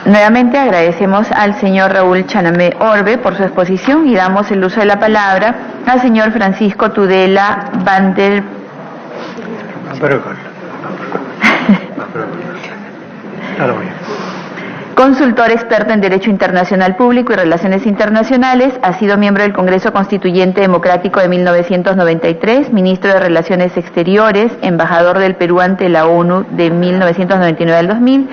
Nuevamente agradecemos al señor Raúl Chanamé Orbe por su exposición y damos el uso de la palabra al señor Francisco Tudela Vander. Consultor experto en Derecho Internacional Público y Relaciones Internacionales, ha sido miembro del Congreso Constituyente Democrático de 1993, ministro de Relaciones Exteriores, embajador del Perú ante la ONU de 1999 al 2000,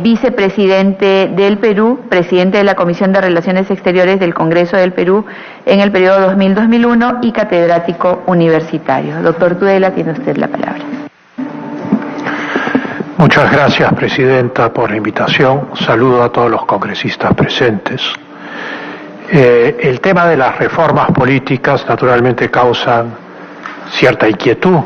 vicepresidente del Perú, presidente de la Comisión de Relaciones Exteriores del Congreso del Perú en el periodo 2000-2001 y catedrático universitario. Doctor Tudela, tiene usted la palabra. Muchas gracias, Presidenta, por la invitación. Saludo a todos los congresistas presentes. El tema de las reformas políticas naturalmente causan cierta inquietud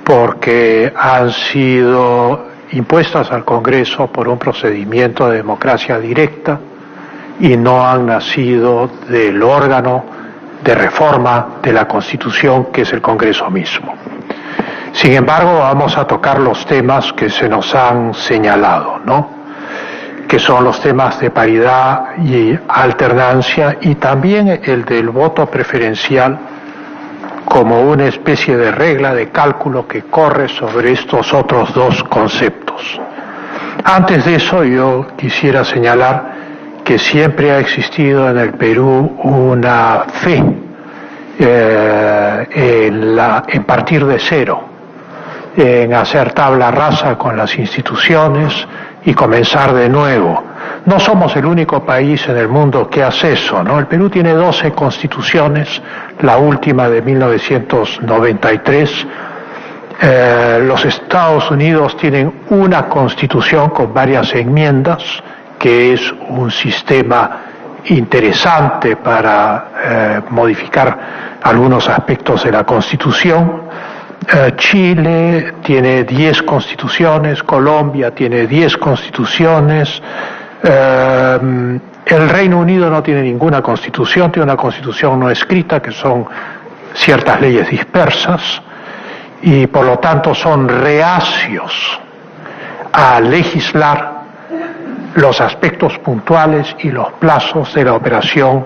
porque han sido impuestas al Congreso por un procedimiento de democracia directa y no han nacido del órgano de reforma de la Constitución, que es el Congreso mismo. Sin embargo, vamos a tocar los temas que se nos han señalado, ¿no? Que son los temas de paridad y alternancia, y también el del voto preferencial como una especie de regla de cálculo que corre sobre estos otros dos conceptos. Antes de eso, yo quisiera señalar que siempre ha existido en el Perú una fe en partir de cero, en hacer tabla rasa con las instituciones y comenzar de nuevo. No somos el único país en el mundo que hace eso, ¿no? El Perú tiene 12 constituciones, la última de 1993. Los Estados Unidos tienen una constitución con varias enmiendas, que es un sistema interesante para modificar algunos aspectos de la Constitución. Chile tiene 10 constituciones, Colombia tiene 10 constituciones, el Reino Unido no tiene ninguna constitución, tiene una constitución no escrita, que son ciertas leyes dispersas, y por lo tanto son reacios a legislar los aspectos puntuales y los plazos de la operación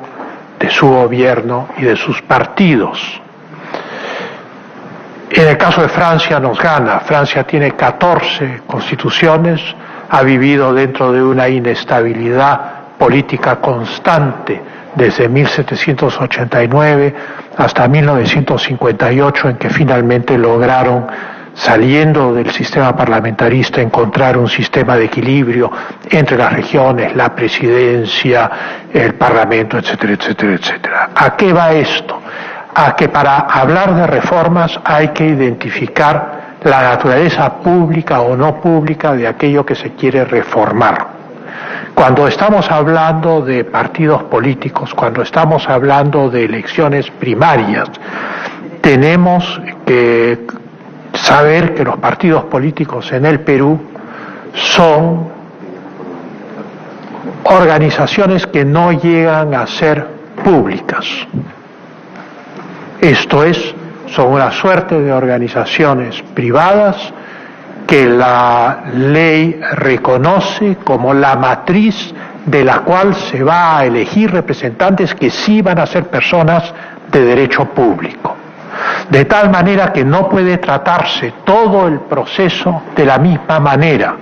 de su gobierno y de sus partidos. En el caso de Francia nos gana. Francia tiene 14 constituciones, ha vivido dentro de una inestabilidad política constante desde 1789 hasta 1958, en que finalmente lograron, saliendo del sistema parlamentarista, encontrar un sistema de equilibrio entre las regiones, la presidencia, el parlamento, etcétera, etcétera, etcétera. ¿A qué va esto? A que para hablar de reformas hay que identificar la naturaleza pública o no pública de aquello que se quiere reformar. Cuando estamos hablando de partidos políticos, cuando estamos hablando de elecciones primarias, tenemos que saber que los partidos políticos en el Perú son organizaciones que no llegan a ser públicas. Esto es, son una suerte de organizaciones privadas que la ley reconoce como la matriz de la cual se va a elegir representantes que sí van a ser personas de derecho público. De tal manera que no puede tratarse todo el proceso de la misma manera.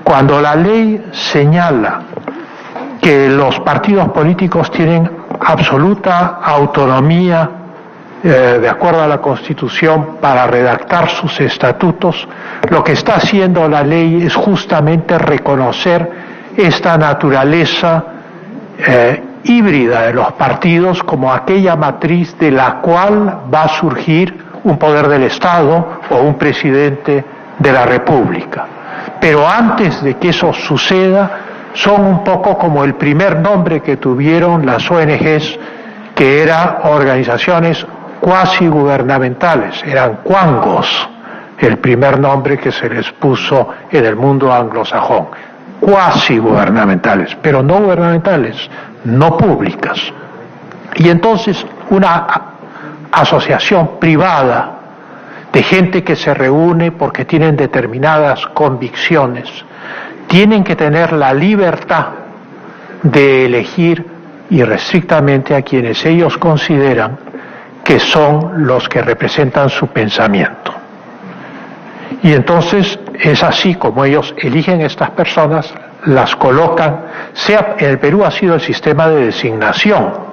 Cuando la ley señala que los partidos políticos tienen absoluta autonomía de acuerdo a la Constitución para redactar sus estatutos, lo que está haciendo la ley es justamente reconocer esta naturaleza híbrida de los partidos como aquella matriz de la cual va a surgir un poder del Estado o un presidente de la República. Pero antes de que eso suceda, son un poco como el primer nombre que tuvieron las ONGs, que eran organizaciones cuasi gubernamentales, eran cuangos, el primer nombre que se les puso en el mundo anglosajón, cuasi gubernamentales, pero no gubernamentales, no públicas. Y entonces una asociación privada de gente que se reúne porque tienen determinadas convicciones, tienen que tener la libertad de elegir irrestrictamente a quienes ellos consideran que son los que representan su pensamiento. Y entonces es así como ellos eligen estas personas, las colocan, en el Perú ha sido el sistema de designación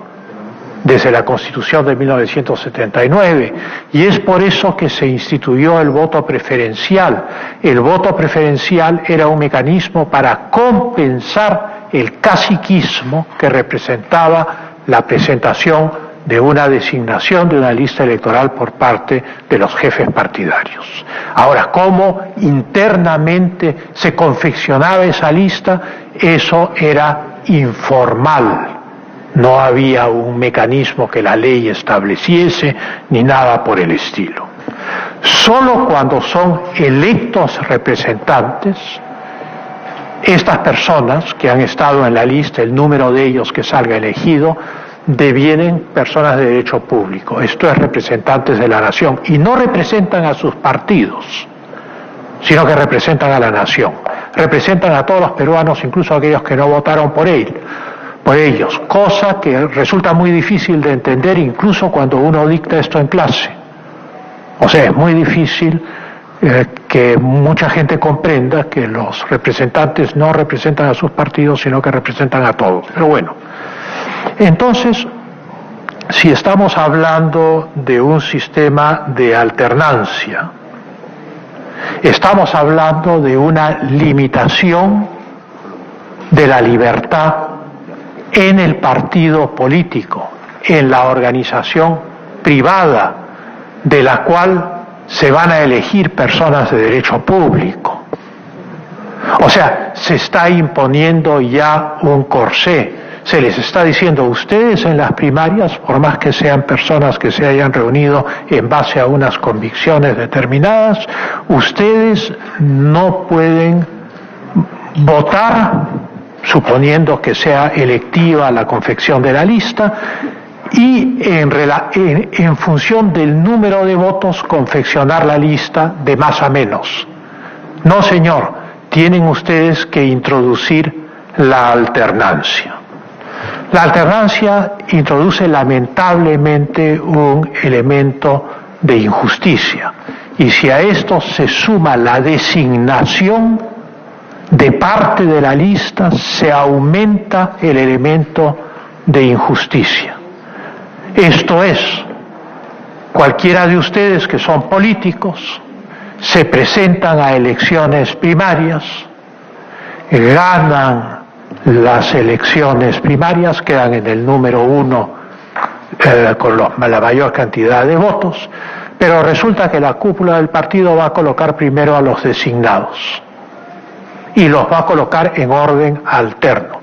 desde la Constitución de 1979, y es por eso que se instituyó el voto preferencial. El voto preferencial era un mecanismo para compensar el caciquismo que representaba la presentación de una designación de una lista electoral por parte de los jefes partidarios. Ahora, ¿cómo internamente se confeccionaba esa lista? Eso era informal. No había un mecanismo que la ley estableciese ni nada por el estilo. Solo cuando son electos representantes, estas personas que han estado en la lista, el número de ellos que salga elegido, devienen personas de derecho público, esto es, representantes de la nación, y no representan a sus partidos, sino que representan a la nación, representan a todos los peruanos, incluso aquellos que no votaron por ellos, cosa que resulta muy difícil de entender incluso cuando uno dicta esto en clase. O sea, es muy difícil que mucha gente comprenda que los representantes no representan a sus partidos, sino que representan a todos. Pero bueno, entonces, si estamos hablando de un sistema de alternancia, estamos hablando de una limitación de la libertad en el partido político, en la organización privada de la cual se van a elegir personas de derecho público. O sea, se está imponiendo ya un corsé. Se les está diciendo, ustedes en las primarias, por más que sean personas que se hayan reunido en base a unas convicciones determinadas, ustedes no pueden votar, suponiendo que sea electiva la confección de la lista, y en función del número de votos confeccionar la lista de más a menos. No, señor, tienen ustedes que introducir la alternancia. La alternancia introduce lamentablemente un elemento de injusticia, y si a esto se suma la designación de parte de la lista, se aumenta el elemento de injusticia. Esto es, cualquiera de ustedes que son políticos se presentan a elecciones primarias, ganan las elecciones primarias, quedan en el número 1 con la mayor cantidad de votos, pero resulta que la cúpula del partido va a colocar primero a los designados y los va a colocar en orden alterno.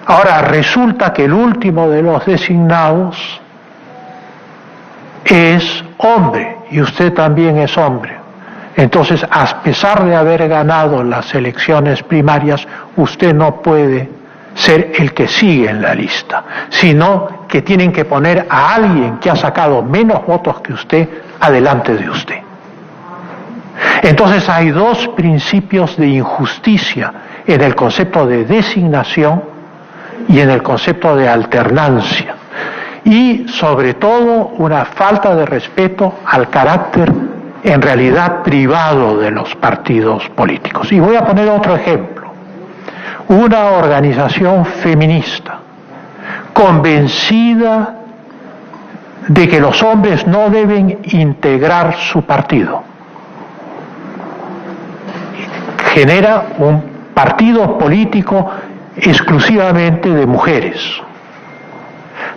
Ahora resulta que el último de los designados es hombre y usted también es hombre. Entonces, a pesar de haber ganado las elecciones primarias, usted no puede ser el que sigue en la lista, sino que tienen que poner a alguien que ha sacado menos votos que usted adelante de usted. Entonces hay dos principios de injusticia en el concepto de designación y en el concepto de alternancia, y sobre todo una falta de respeto al carácter en realidad privado de los partidos políticos. Y voy a poner otro ejemplo. Una organización feminista convencida de que los hombres no deben integrar su partido genera un partido político exclusivamente de mujeres.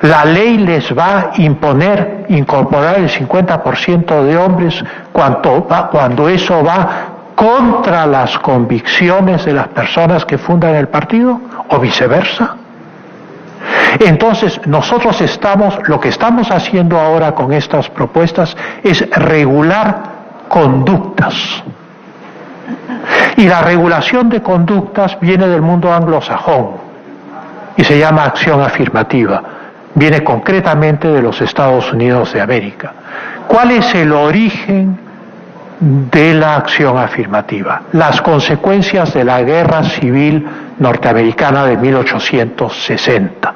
La ley les va a imponer incorporar el 50% de hombres cuando eso va contra las convicciones de las personas que fundan el partido, o viceversa. Entonces, nosotros lo que estamos haciendo ahora con estas propuestas es regular conductas. Y la regulación de conductas viene del mundo anglosajón y se llama acción afirmativa. Viene concretamente de los Estados Unidos de América. ¿Cuál es el origen de la acción afirmativa? Las consecuencias de la Guerra Civil norteamericana de 1860.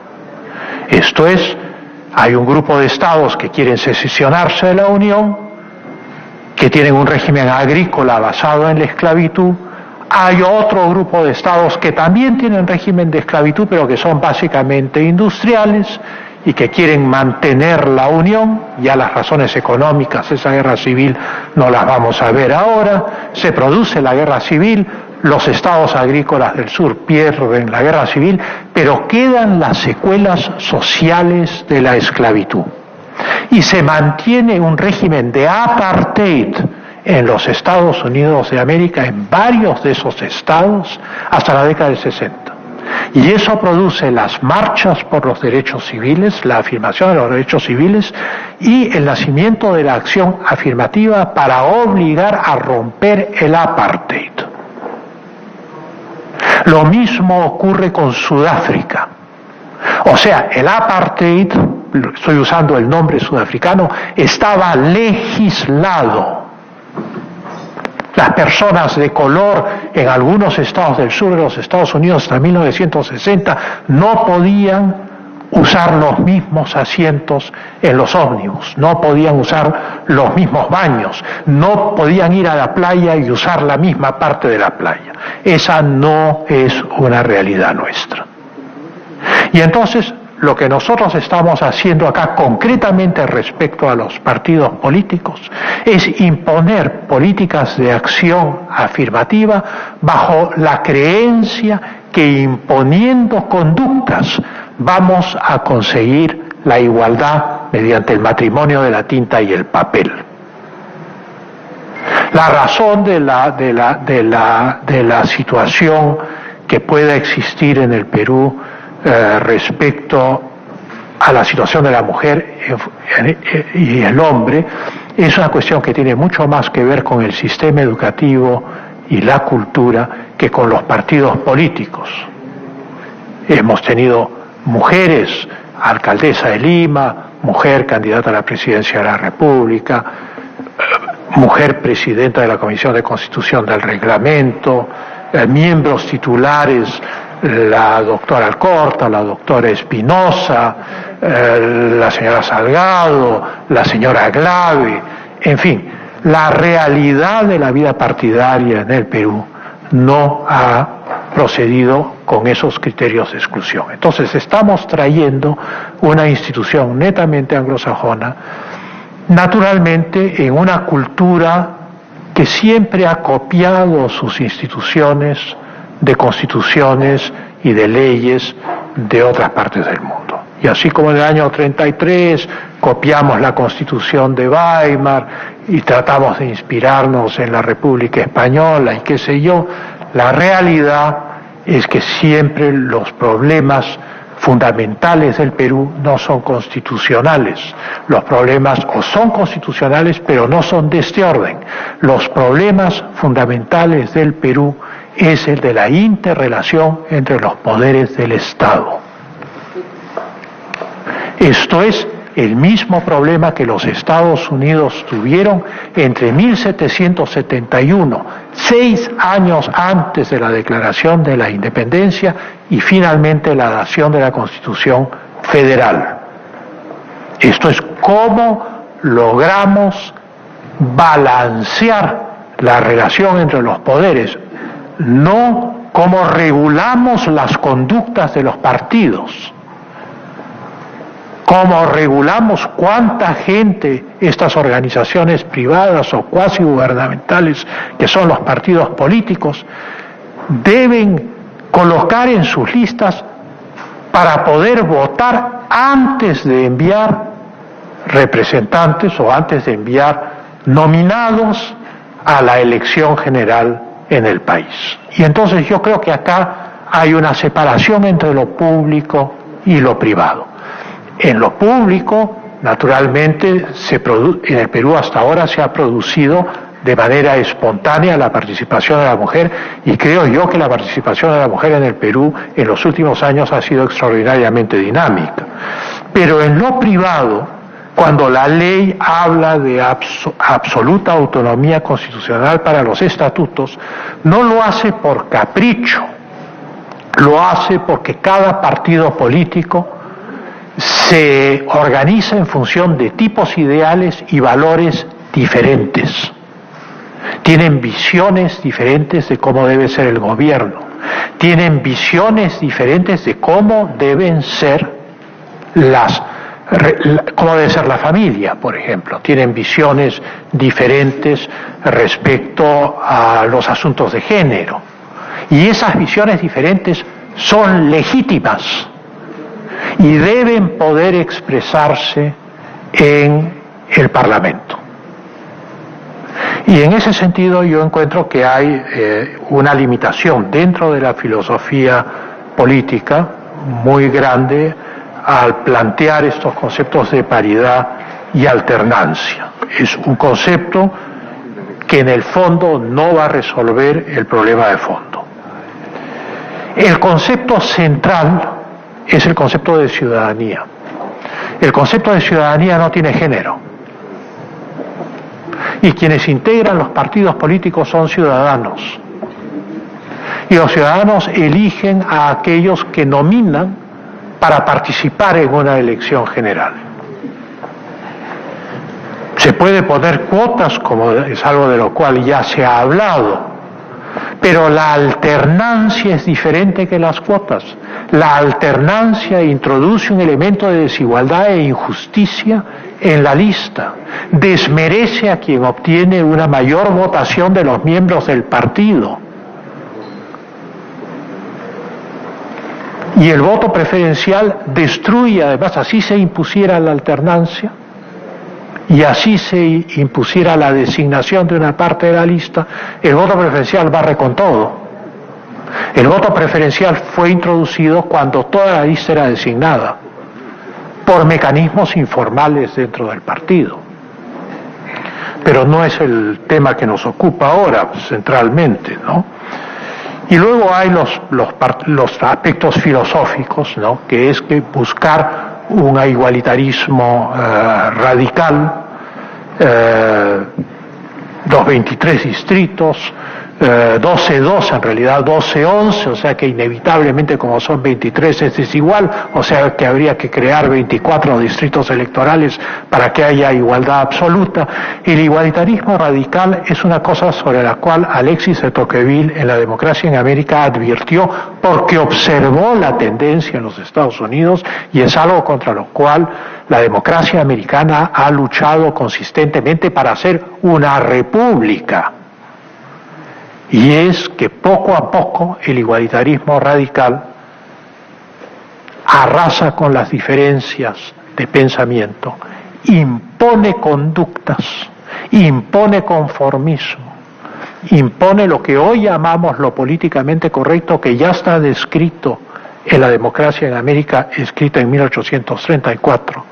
Esto es, hay un grupo de estados que quieren secesionarse de la Unión, que tienen un régimen agrícola basado en la esclavitud. Hay otro grupo de estados que también tienen régimen de esclavitud, pero que son básicamente industriales y que quieren mantener la unión. Ya las razones económicas, esa guerra civil no las vamos a ver ahora. Se produce la guerra civil, los estados agrícolas del sur pierden la guerra civil, pero quedan las secuelas sociales de la esclavitud. Y se mantiene un régimen de apartheid en los Estados Unidos de América, en varios de esos estados, hasta la década del 60. Y eso produce las marchas por los derechos civiles, la afirmación de los derechos civiles y el nacimiento de la acción afirmativa para obligar a romper el apartheid. Lo mismo ocurre con Sudáfrica. O sea, el apartheid, estoy usando el nombre sudafricano, estaba legislado. Las personas de color en algunos estados del sur de los Estados Unidos hasta 1960 no podían usar los mismos asientos en los ómnibus, no podían usar los mismos baños, no podían ir a la playa y usar la misma parte de la playa. Esa no es una realidad nuestra. Y entonces, lo que nosotros estamos haciendo acá concretamente respecto a los partidos políticos es imponer políticas de acción afirmativa bajo la creencia que imponiendo conductas vamos a conseguir la igualdad mediante el matrimonio de la tinta y el papel. La razón de la situación que pueda existir en el Perú respecto a la situación de la mujer y el hombre es una cuestión que tiene mucho más que ver con el sistema educativo y la cultura que con los partidos políticos. Hemos tenido mujeres, alcaldesa de Lima, mujer candidata a la presidencia de la República, mujer presidenta de la Comisión de Constitución del Reglamento, miembros titulares, la doctora Alcorta, la doctora Espinosa, la señora Salgado, la señora Glave, en fin, la realidad de la vida partidaria en el Perú no ha procedido con esos criterios de exclusión. Entonces estamos trayendo una institución netamente anglosajona, naturalmente en una cultura que siempre ha copiado sus instituciones de constituciones y de leyes de otras partes del mundo. Y así como en el año 33 copiamos la Constitución de Weimar y tratamos de inspirarnos en la República Española y qué sé yo, la realidad es que siempre los problemas fundamentales del Perú no son constitucionales. Los problemas o son constitucionales pero no son de este orden. Los problemas fundamentales del Perú es el de la interrelación entre los poderes del Estado. Esto es el mismo problema que los Estados Unidos tuvieron entre 1771, 6 años antes de la declaración de la independencia, y finalmente la dación de la Constitución Federal. Esto es cómo logramos balancear la relación entre los poderes, no cómo regulamos las conductas de los partidos, cómo regulamos cuánta gente estas organizaciones privadas o cuasi gubernamentales, que son los partidos políticos, deben colocar en sus listas para poder votar antes de enviar representantes o antes de enviar nominados a la elección general en el país. Y entonces yo creo que acá hay una separación entre lo público y lo privado. En lo público, naturalmente, en el Perú hasta ahora se ha producido de manera espontánea la participación de la mujer, y creo yo que la participación de la mujer en el Perú en los últimos años ha sido extraordinariamente dinámica. Pero en lo privado Cuando la ley habla de absoluta autonomía constitucional para los estatutos, no lo hace por capricho, lo hace porque cada partido político se organiza en función de tipos ideales y valores diferentes. Tienen visiones diferentes de cómo debe ser el gobierno, tienen visiones diferentes de cómo deben ser cómo debe ser la familia, por ejemplo. Tienen visiones diferentes respecto a los asuntos de género. Y esas visiones diferentes son legítimas y deben poder expresarse en el Parlamento. Y en ese sentido yo encuentro que hay una limitación dentro de la filosofía política muy grande al plantear estos conceptos de paridad y alternancia. Es un concepto que en el fondo no va a resolver el problema de fondo. El concepto central es el concepto de ciudadanía. El concepto de ciudadanía no tiene género. Y quienes integran los partidos políticos son ciudadanos. Y los ciudadanos eligen a aquellos que nominan para participar en una elección general. Se puede poner cuotas, como es algo de lo cual ya se ha hablado, pero la alternancia es diferente que las cuotas. La alternancia introduce un elemento de desigualdad e injusticia en la lista, desmerece a quien obtiene una mayor votación de los miembros del partido. Y el voto preferencial destruye, además, así se impusiera la alternancia y así se impusiera la designación de una parte de la lista, el voto preferencial barre con todo. El voto preferencial fue introducido cuando toda la lista era designada por mecanismos informales dentro del partido. Pero no es el tema que nos ocupa ahora centralmente, ¿no? Y luego hay los aspectos filosóficos, ¿no? Que es que buscar un igualitarismo radical, los 23 distritos, 12-2, en realidad 12-11, o sea que inevitablemente como son 23 es desigual, o sea que habría que crear 24 distritos electorales para que haya igualdad absoluta. El igualitarismo radical es una cosa sobre la cual Alexis de Tocqueville en La democracia en América advirtió porque observó la tendencia en los Estados Unidos y es algo contra lo cual la democracia americana ha luchado consistentemente para hacer una república. Y es que poco a poco el igualitarismo radical arrasa con las diferencias de pensamiento, impone conductas, impone conformismo, impone lo que hoy llamamos lo políticamente correcto, que ya está descrito en La democracia en América, escrita en 1834,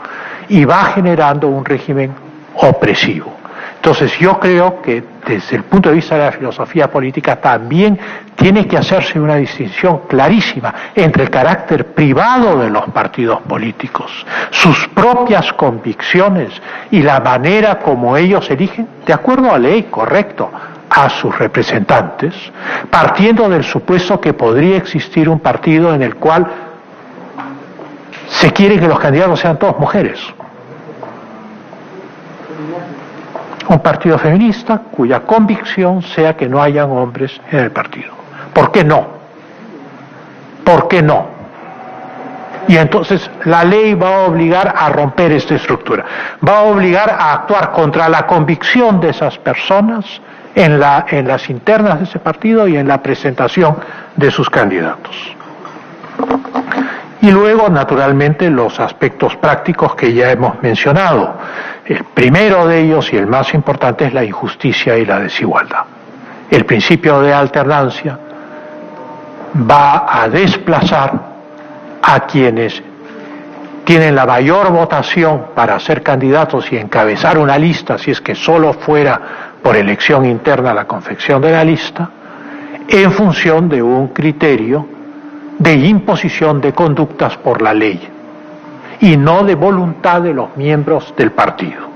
y va generando un régimen opresivo. Entonces yo creo que desde el punto de vista de la filosofía política también tiene que hacerse una distinción clarísima entre el carácter privado de los partidos políticos, sus propias convicciones y la manera como ellos eligen, de acuerdo a ley, correcto, a sus representantes, partiendo del supuesto que podría existir un partido en el cual se quiere que los candidatos sean todos mujeres. Un partido feminista cuya convicción sea que no hayan hombres en el partido. ¿Por qué no? ¿Por qué no? Y entonces la ley va a obligar a romper esta estructura, va a obligar a actuar contra la convicción de esas personas en las internas de ese partido y en la presentación de sus candidatos. Y luego, naturalmente, los aspectos prácticos que ya hemos mencionado. El primero de ellos y el más importante es la injusticia y la desigualdad. El principio de alternancia va a desplazar a quienes tienen la mayor votación para ser candidatos y encabezar una lista, si es que solo fuera por elección interna la confección de la lista, en función de un criterio de imposición de conductas por la ley. y no de voluntad de los miembros del partido.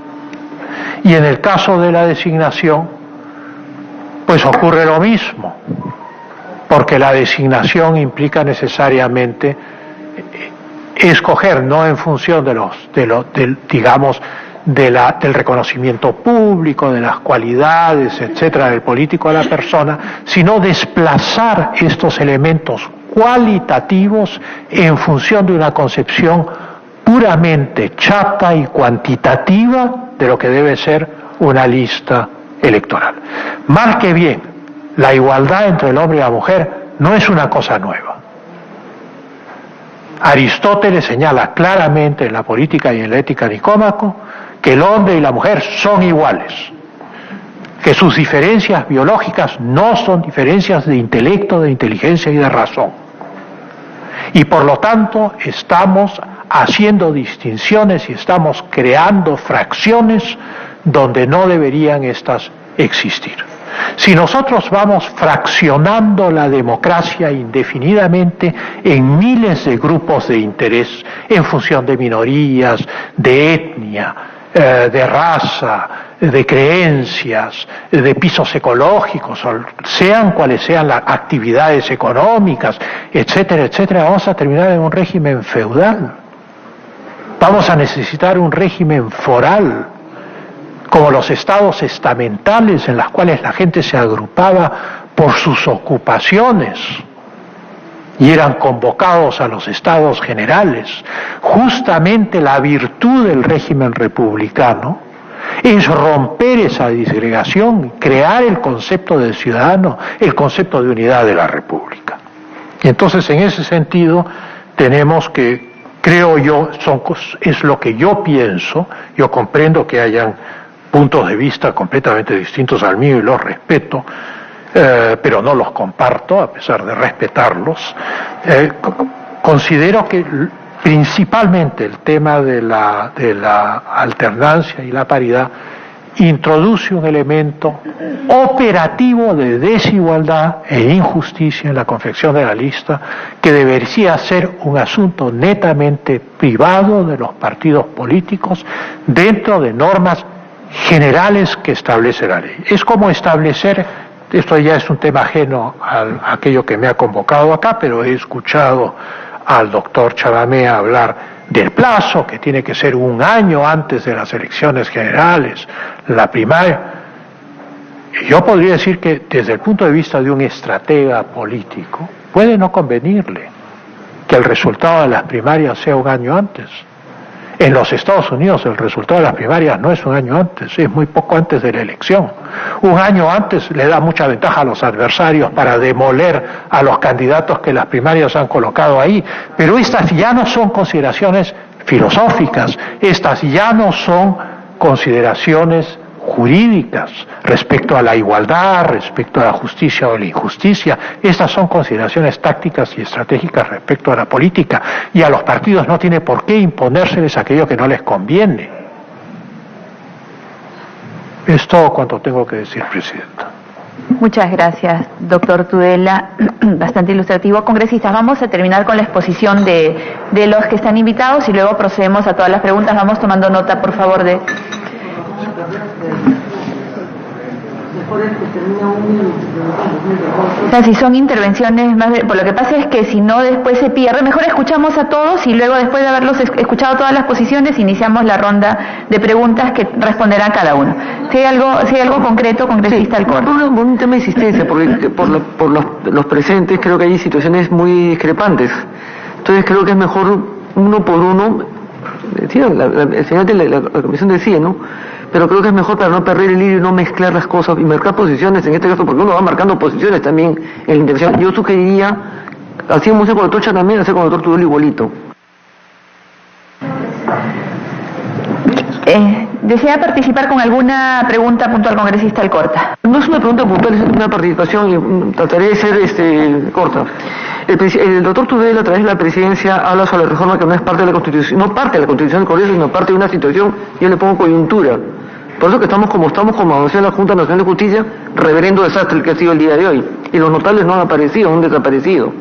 Y en el caso de la designación, pues ocurre lo mismo, porque la designación implica necesariamente escoger no en función del reconocimiento público, de las cualidades, etcétera, del político a la persona, sino desplazar estos elementos cualitativos en función de una concepción puramente chata y cuantitativa de lo que debe ser una lista electoral. Mal que bien, la igualdad entre el hombre y la mujer no es una cosa nueva. Aristóteles señala claramente en la política y en la ética Nicómaco que el hombre y la mujer son iguales, que sus diferencias biológicas no son diferencias de intelecto, de inteligencia y de razón. Y por lo tanto estamos haciendo distinciones y estamos creando fracciones donde no deberían estas existir. Si nosotros vamos fraccionando la democracia indefinidamente en miles de grupos de interés en función de minorías, de etnia, de raza, de creencias, de pisos ecológicos, sean cuales sean las actividades económicas, etcétera, etcétera, vamos a terminar en un régimen feudal. Vamos a necesitar un régimen foral, como los estados estamentales en los cuales la gente se agrupaba por sus ocupaciones y eran convocados a los estados generales. Justamente la virtud del régimen republicano es romper esa disgregación, crear el concepto de ciudadano, el concepto de unidad de la república. Y entonces, en ese sentido, tenemos que, creo yo, es lo que yo pienso. Yo comprendo que hayan puntos de vista completamente distintos al mío y los respeto, pero no los comparto a pesar de respetarlos. Considero que principalmente el tema de la alternancia y la paridad introduce un elemento operativo de desigualdad e injusticia en la confección de la lista, que debería ser un asunto netamente privado de los partidos políticos dentro de normas generales que establece la ley. Es como establecer, esto ya es un tema ajeno a aquello que me ha convocado acá, pero he escuchado al doctor Chavamea hablar del plazo, que tiene que ser un año antes de las elecciones generales, la primaria. Yo podría decir que desde el punto de vista de un estratega político, puede no convenirle que el resultado de las primarias sea un año antes. En los Estados Unidos el resultado de las primarias no es un año antes, es muy poco antes de la elección. Un año antes le da mucha ventaja a los adversarios para demoler a los candidatos que las primarias han colocado ahí, pero estas ya no son consideraciones filosóficas, estas ya no son consideraciones jurídicas respecto a la igualdad, respecto a la justicia o la injusticia. Estas son consideraciones tácticas y estratégicas respecto a la política, y a los partidos no tiene por qué imponérseles aquello que no les conviene. Es todo cuanto tengo que decir, Presidenta. Muchas gracias, doctor Tudela. Bastante ilustrativo. Congresistas, vamos a terminar con la exposición de los que están invitados y luego procedemos a todas las preguntas. Vamos tomando nota, por favor, de... O sea, si son intervenciones más por lo que pasa es que si no después se pierde, mejor escuchamos a todos y luego, después de haberlos escuchado todas las posiciones, iniciamos la ronda de preguntas que responderá cada uno. Si hay algo concreto, congresista Alcorta. Por un tema de insistencia, porque por los presentes creo que hay situaciones muy discrepantes. Entonces creo que es mejor uno por uno. Decía, el señor de la comisión decía, ¿no? Pero creo que es mejor para no perder el hilo y no mezclar las cosas y marcar posiciones, en este caso, porque uno va marcando posiciones también en la intervención. Yo sugeriría, así como hice con el doctor Chavamea, hacer con el doctor Tudela igualito. ¿Desea participar con alguna pregunta puntual, congresista Alcorta? No es una pregunta puntual, es una participación y trataré de ser corta. El doctor Tudela, a través de la presidencia, habla sobre la reforma que no es parte de la Constitución, no parte de la Constitución del Congreso, sino parte de una situación, yo le pongo coyuntura. Por eso que estamos como anunció en la Junta Nacional de Justicia, reverendo desastre el que ha sido el día de hoy. Y los notables no han aparecido, han desaparecido.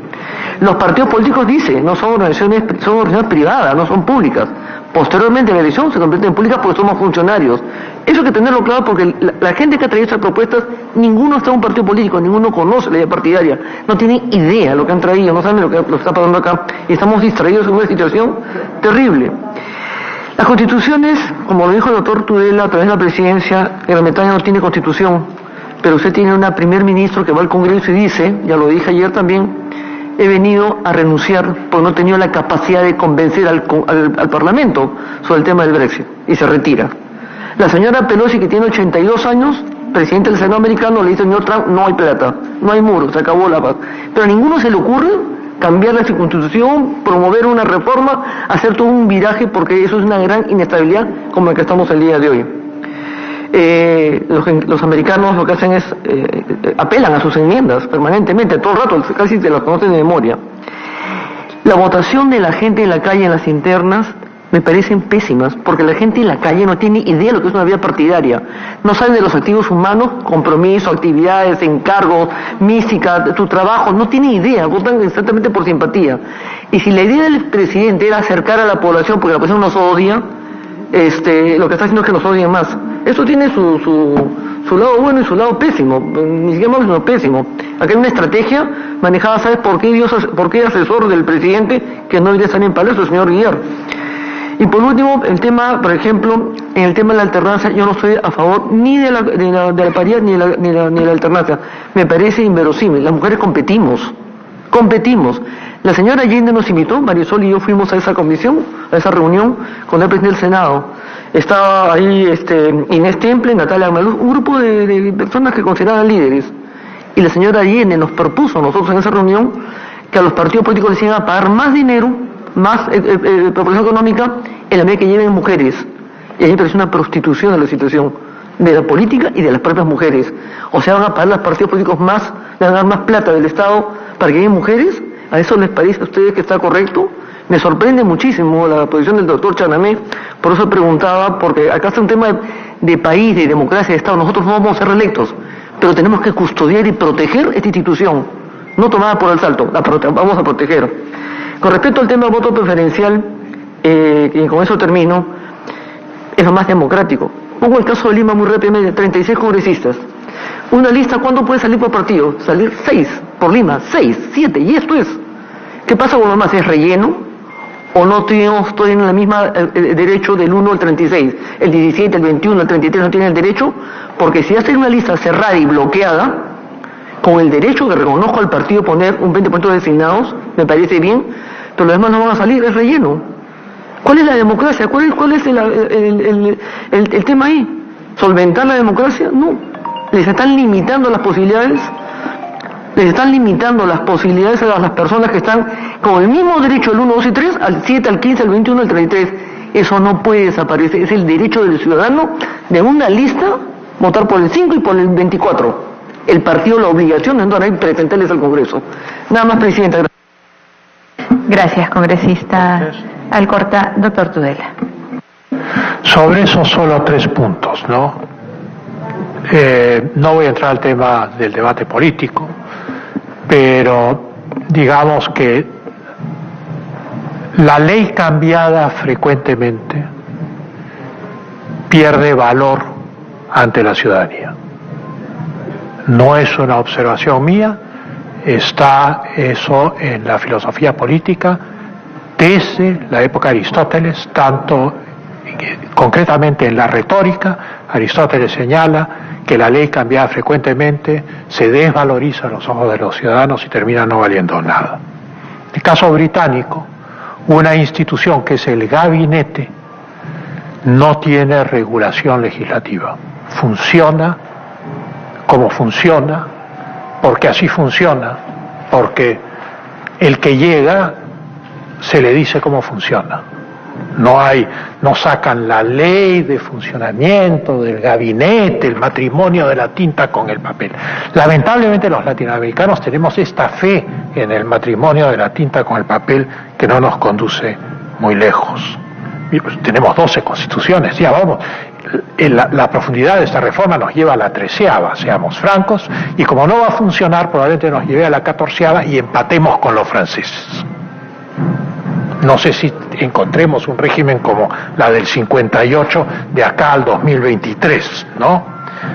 Los partidos políticos dicen, no son organizaciones privadas, no son públicas. Posteriormente la elección se convierte en pública porque somos funcionarios. Eso hay que tenerlo claro porque la gente que ha traído estas propuestas, ninguno está en un partido político, ninguno conoce la idea partidaria, no tienen idea de lo que han traído, no saben lo que está pasando acá, y estamos distraídos en una situación terrible. Las constituciones, como lo dijo el doctor Tudela a través de la presidencia, Gran Bretaña no tiene constitución, pero usted tiene un primer ministro que va al Congreso y dice, ya lo dije ayer también, he venido a renunciar porque no he tenido la capacidad de convencer al Parlamento sobre el tema del Brexit, y se retira. La señora Pelosi, que tiene 82 años, presidente del Senado americano, le dice al señor Trump, no hay plata, no hay muro, se acabó la paz. Pero a ninguno se le ocurre cambiar la constitución, promover una reforma, hacer todo un viraje, porque eso es una gran inestabilidad como la que estamos el día de hoy. Los americanos lo que hacen es apelan a sus enmiendas permanentemente, todo el rato, casi se las conocen de memoria. La votación de la gente en la calle en las internas me parecen pésimas, porque la gente en la calle no tiene idea de lo que es una vida partidaria, no saben de los activos humanos, compromiso, actividades, encargos, mística, tu trabajo, no tienen idea, votan exactamente por simpatía. Y si la idea del presidente era acercar a la población, porque la población nos odia, lo que está haciendo es que nos odien más. Eso tiene su lado bueno y su lado pésimo, ni siquiera malo sino pésimo. Aquí hay una estrategia manejada, ¿sabes por qué asesor del presidente que no iría a estar en Palacio, el señor Guillar? Y por último, el tema, por ejemplo, en el tema de la alternancia, yo no estoy a favor ni de la paridad ni de la alternancia. Me parece inverosímil. Las mujeres competimos. La señora Allende nos invitó, Marisol y yo fuimos a esa comisión, a esa reunión con el presidente del Senado. Estaba ahí Inés Temple, Natalia Maluz, un grupo de personas que consideraban líderes. Y la señora Allende nos propuso a nosotros en esa reunión que a los partidos políticos les iban a pagar más dinero, más proporción económica, en la medida que lleven mujeres. Y a mí me parece una prostitución de la situación de la política y de las propias mujeres. O sea, van a pagar los partidos políticos más, le van a dar más plata del Estado para que lleven mujeres. ¿A eso les parece a ustedes que está correcto? Me sorprende muchísimo la posición del doctor Chanamé, por eso preguntaba, porque acá está un tema de país, de democracia, de Estado. Nosotros no vamos a ser reelectos, pero tenemos que custodiar y proteger esta institución, no tomada por el salto, vamos a proteger. Con respecto al tema del voto preferencial, y con eso termino, es lo más democrático. Pongo el caso de Lima muy rápidamente, 36 congresistas. Una lista, ¿cuándo puede salir por partido? Salir 6 por Lima, 6, 7, y esto es. ¿Qué pasa con lo demás? ¿Es relleno? ¿O no tenemos todavía en la misma derecho del 1 al 36? El 17, el 21, el 33 no tienen el derecho, porque si hacen una lista cerrada y bloqueada, con el derecho que reconozco al partido poner un 20% de designados, me parece bien, pero los demás no van a salir, es relleno. ¿Cuál es la democracia? ¿Cuál es el tema ahí? ¿Solventar la democracia? No. Les están limitando las posibilidades a las personas que están con el mismo derecho del 1, 2 y 3, al 7, al 15, al 21, al 33. Eso no puede desaparecer, es el derecho del ciudadano de una lista votar por el 5 y por el 24. El partido la obligación de andar ahí presentarles al Congreso. Nada más, Presidenta. Gracias, congresista Alcorta. Doctor Tudela. Sobre eso solo 3 puntos, ¿no? No voy a entrar al tema del debate político, pero digamos que la ley cambiada frecuentemente pierde valor ante la ciudadanía. No es una observación mía, está eso en la filosofía política desde la época de Aristóteles, tanto concretamente en la retórica. Aristóteles señala que la ley cambiada frecuentemente se desvaloriza a los ojos de los ciudadanos y termina no valiendo nada. En el caso británico, una institución que es el gabinete no tiene regulación legislativa. Funciona como funciona, porque así funciona, porque el que llega se le dice cómo funciona. No sacan la ley de funcionamiento del gabinete, el matrimonio de la tinta con el papel. Lamentablemente los latinoamericanos tenemos esta fe en el matrimonio de la tinta con el papel que no nos conduce muy lejos. tenemos 12 constituciones, ya vamos. La profundidad de esta reforma nos lleva a la 13ª, seamos francos, y como no va a funcionar, probablemente nos lleve a la 14ª y empatemos con los franceses. No sé si encontremos un régimen como la del 58 de acá al 2023, ¿no?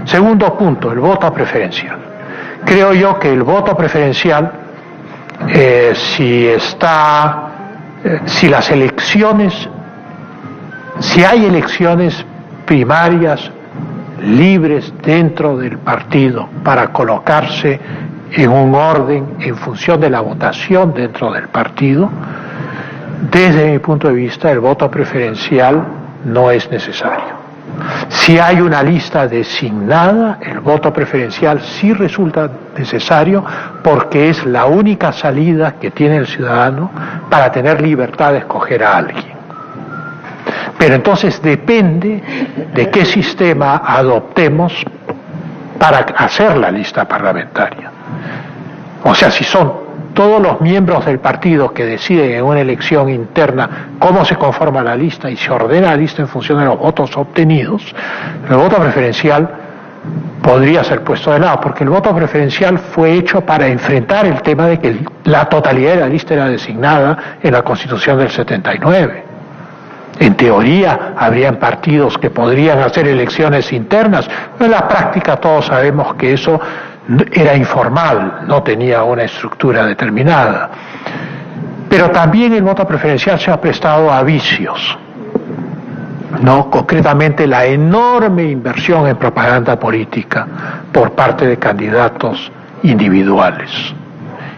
Segundo punto, el voto preferencial. Creo yo que el voto preferencial, si hay elecciones primarias libres dentro del partido para colocarse en un orden en función de la votación dentro del partido, desde mi punto de vista el voto preferencial no es necesario. Si hay una lista designada, el voto preferencial sí resulta necesario porque es la única salida que tiene el ciudadano para tener libertad de escoger a alguien. Pero entonces depende de qué sistema adoptemos para hacer la lista parlamentaria. O sea, si son todos los miembros del partido que deciden en una elección interna cómo se conforma la lista y se ordena la lista en función de los votos obtenidos, el voto preferencial podría ser puesto de lado, porque el voto preferencial fue hecho para enfrentar el tema de que la totalidad de la lista era designada en la Constitución del 79. En teoría habrían partidos que podrían hacer elecciones internas, pero en la práctica todos sabemos que eso era informal, no tenía una estructura determinada. Pero también el voto preferencial se ha prestado a vicios, ¿no? Concretamente la enorme inversión en propaganda política por parte de candidatos individuales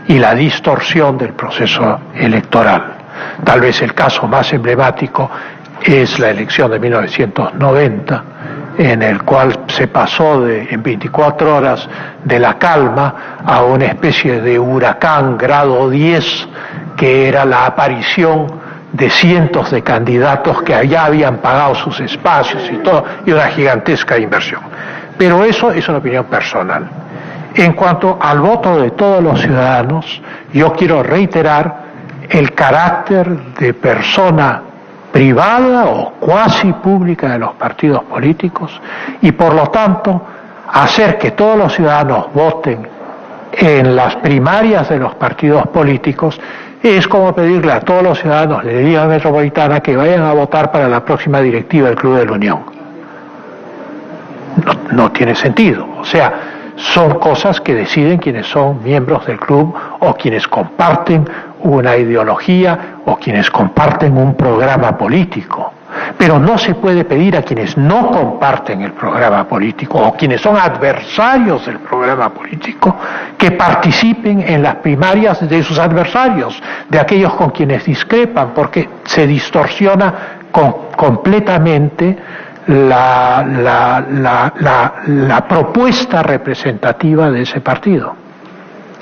y la distorsión del proceso electoral. Tal vez el caso más emblemático es la elección de 1990, en el cual se pasó en 24 horas de la calma a una especie de huracán grado 10, que era la aparición de cientos de candidatos que ya habían pagado sus espacios y todo, y una gigantesca inversión. Pero eso es una opinión personal. En cuanto al voto de todos los ciudadanos, yo quiero reiterar el carácter de persona privada o cuasi pública de los partidos políticos y por lo tanto hacer que todos los ciudadanos voten en las primarias de los partidos políticos es como pedirle a todos los ciudadanos de la Liga Metropolitana que vayan a votar para la próxima directiva del Club de la Unión. No tiene sentido. O sea, son cosas que deciden quienes son miembros del club o quienes comparten una ideología o quienes comparten un programa político. Pero no se puede pedir a quienes no comparten el programa político o quienes son adversarios del programa político que participen en las primarias de sus adversarios, de aquellos con quienes discrepan, porque se distorsiona completamente la propuesta representativa de ese partido.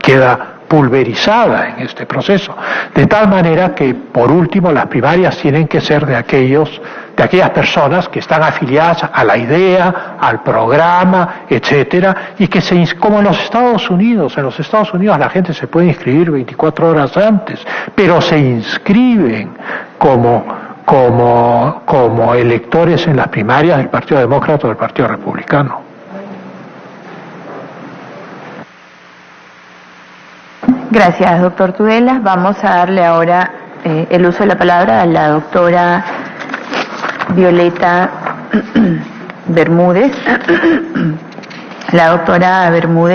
Queda pulverizada en este proceso, de tal manera que por último las primarias tienen que ser de aquellas personas que están afiliadas a la idea, al programa, etcétera, y que como en los Estados Unidos la gente se puede inscribir 24 horas antes, pero se inscriben como electores en las primarias del Partido Demócrata o del Partido Republicano. Gracias, doctor Tudela. Vamos a darle ahora el uso de la palabra a la doctora Violeta Bermúdez. La doctora Bermúdez